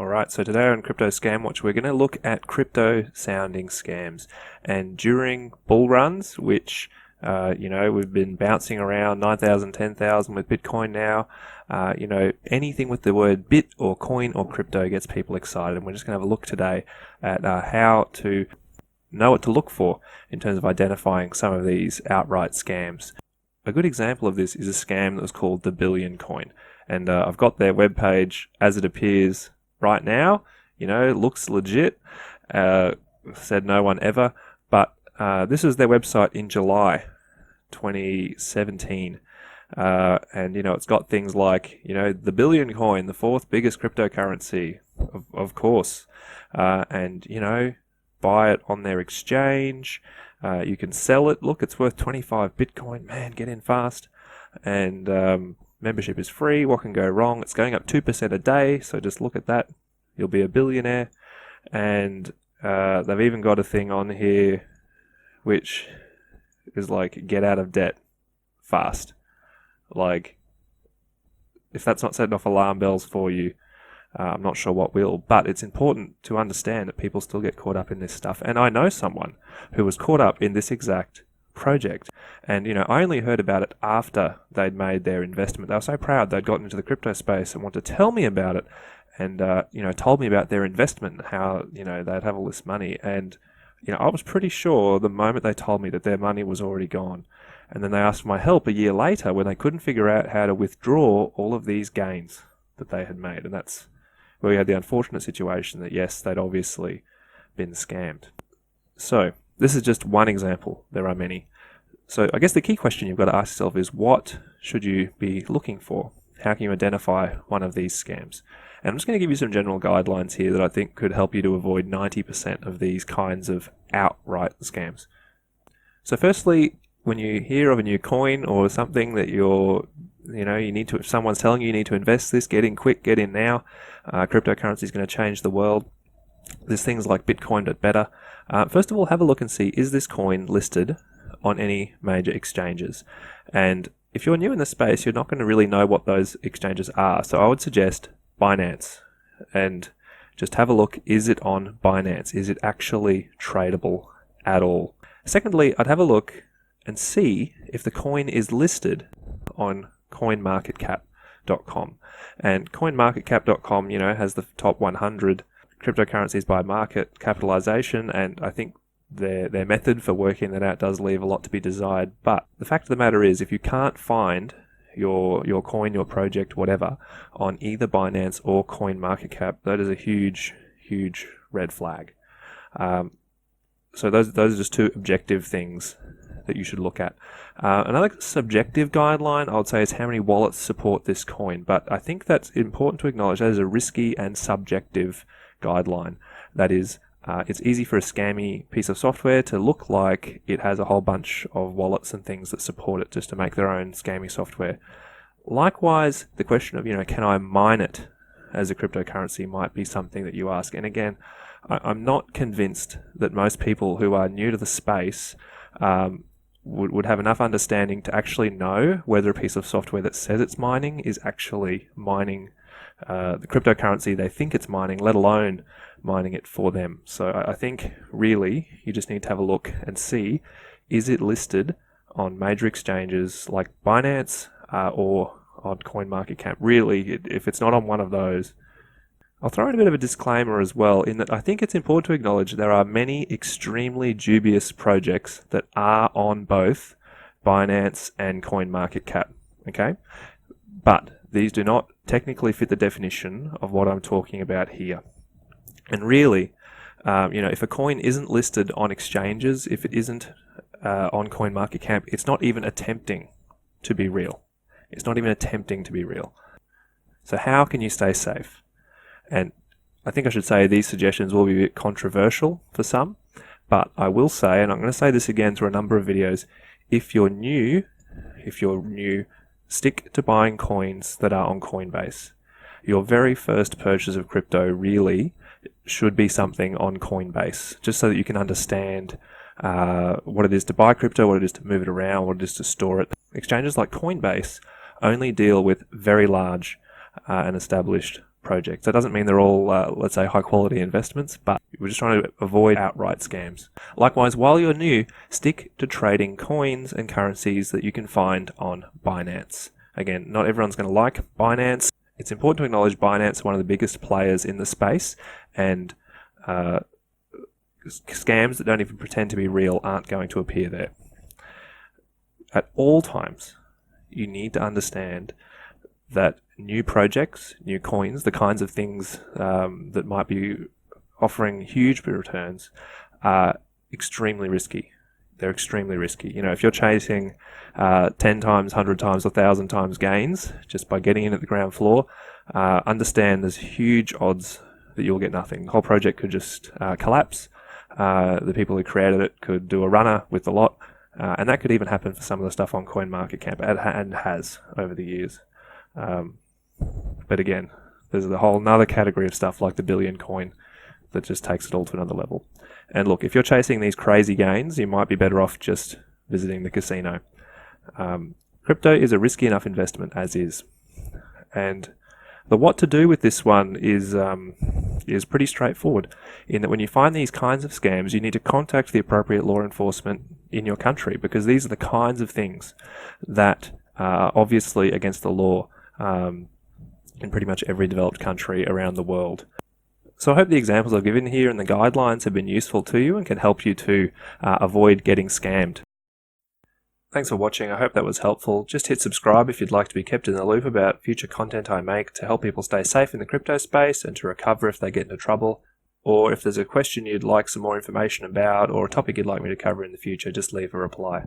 Alright, so today on Crypto Scam Watch, we're going to look at crypto sounding scams. And during bull runs, which, we've been bouncing around 9,000, 10,000 with Bitcoin now, anything with the word bit or coin or crypto gets people excited. And we're just going to have a look today at how to know what to look for in terms of identifying some of these outright scams. A good example of this is a scam that was called the Billion Coin. And I've got their webpage as it appears right now. It looks legit. Said no one ever. But this is their website in July 2017. And, it's got things like, the Billion Coin, the fourth biggest cryptocurrency, of course. And, buy it on their exchange. You can sell it. Look, it's worth 25 Bitcoin. Man, get in fast. And membership is free. What can go wrong? It's going up 2% a day. So just look at that. You'll be a billionaire. And they've even got a thing on here which is like, get out of debt fast. Like, if that's not setting off alarm bells for you, I'm not sure what will, but it's important to understand that people still get caught up in this stuff. And I know someone who was caught up in this exact project. And, I only heard about it after they'd made their investment. They were so proud they'd gotten into the crypto space and wanted to tell me about it. And, told me about their investment and how, they'd have all this money. And, I was pretty sure the moment they told me that their money was already gone. And then they asked for my help a year later when they couldn't figure out how to withdraw all of these gains that they had made. And that's where we had the unfortunate situation that, yes, they'd obviously been scammed. So this is just one example. There are many. So I guess the key question you've got to ask yourself is, what should you be looking for? How can you identify one of these scams? And I'm just going to give you some general guidelines here that I think could help you to avoid 90% of these kinds of outright scams. So firstly, when you hear of a new coin or something that you need to, if someone's telling you you need to invest this, get in quick, get in now, cryptocurrency is going to change the world. There's things like Bitcoin but better. First of all, have a look and see, is this coin listed on any major exchanges? And if you're new in the space, you're not going to really know what those exchanges are. So I would suggest Binance, and just have a look, is it on Binance? Is it actually tradable at all? Secondly, I'd have a look and see if the coin is listed on coinmarketcap.com. And coinmarketcap.com, has the top 100 cryptocurrencies by market capitalization, and I think their method for working that out does leave a lot to be desired. But the fact of the matter is, if you can't find your coin, your project, whatever, on either Binance or CoinMarketCap, that is a huge, huge red flag. So those are just two objective things that you should look at. Another subjective guideline, I would say, is how many wallets support this coin. But I think that's important to acknowledge that is a risky and subjective guideline. That is, it's easy for a scammy piece of software to look like it has a whole bunch of wallets and things that support it just to make their own scammy software. Likewise, the question of, can I mine it as a cryptocurrency might be something that you ask. And again, I'm not convinced that most people who are new to the space would have enough understanding to actually know whether a piece of software that says it's mining is actually mining the cryptocurrency they think it's mining, let alone mining it for them. So I think really you just need to have a look and see, is it listed on major exchanges like Binance or on CoinMarketCap? Really, if it's not on one of those, I'll throw in a bit of a disclaimer as well, in that I think it's important to acknowledge there are many extremely dubious projects that are on both Binance and CoinMarketCap, okay? But these do not technically fit the definition of what I'm talking about here. And really, if a coin isn't listed on exchanges, if it isn't on CoinMarketCap, it's not even attempting to be real. It's not even attempting to be real. So how can you stay safe? And I think I should say these suggestions will be a bit controversial for some, but I will say, and I'm going to say this again through a number of videos, if you're new, stick to buying coins that are on Coinbase. Your very first purchase of crypto really should be something on Coinbase, just so that you can understand what it is to buy crypto, what it is to move it around, what it is to store it. Exchanges like Coinbase only deal with very large and established projects. That doesn't mean they're all, let's say, high quality investments, but we're just trying to avoid outright scams. Likewise, while you're new, stick to trading coins and currencies that you can find on Binance. Again, not everyone's going to like Binance. It's important to acknowledge Binance is one of the biggest players in the space, and scams that don't even pretend to be real aren't going to appear there. At all times, you need to understand that new projects, new coins, the kinds of things that might be offering huge returns are extremely risky. They're extremely risky. You know, if you're chasing 10 times, 100 times, 1,000 times gains just by getting in at the ground floor, understand there's huge odds that you'll get nothing. The whole project could just collapse. The people who created it could do a runner with the lot, and that could even happen for some of the stuff on CoinMarketCap, and has over the years. But again, there's a whole another category of stuff like the billion coin that just takes it all to another level. And look, if you're chasing these crazy gains, you might be better off just visiting the casino. Crypto is a risky enough investment as is. And the what to do with this one is pretty straightforward, in that when you find these kinds of scams, you need to contact the appropriate law enforcement in your country, because these are the kinds of things that are obviously against the law in pretty much every developed country around the world. So I hope the examples I've given here and the guidelines have been useful to you and can help you to avoid getting scammed. Thanks for watching. I hope that was helpful. Just hit subscribe if you'd like to be kept in the loop about future content I make to help people stay safe in the crypto space and to recover if they get into trouble. Or if there's a question you'd like some more information about or a topic you'd like me to cover in the future, just leave a reply.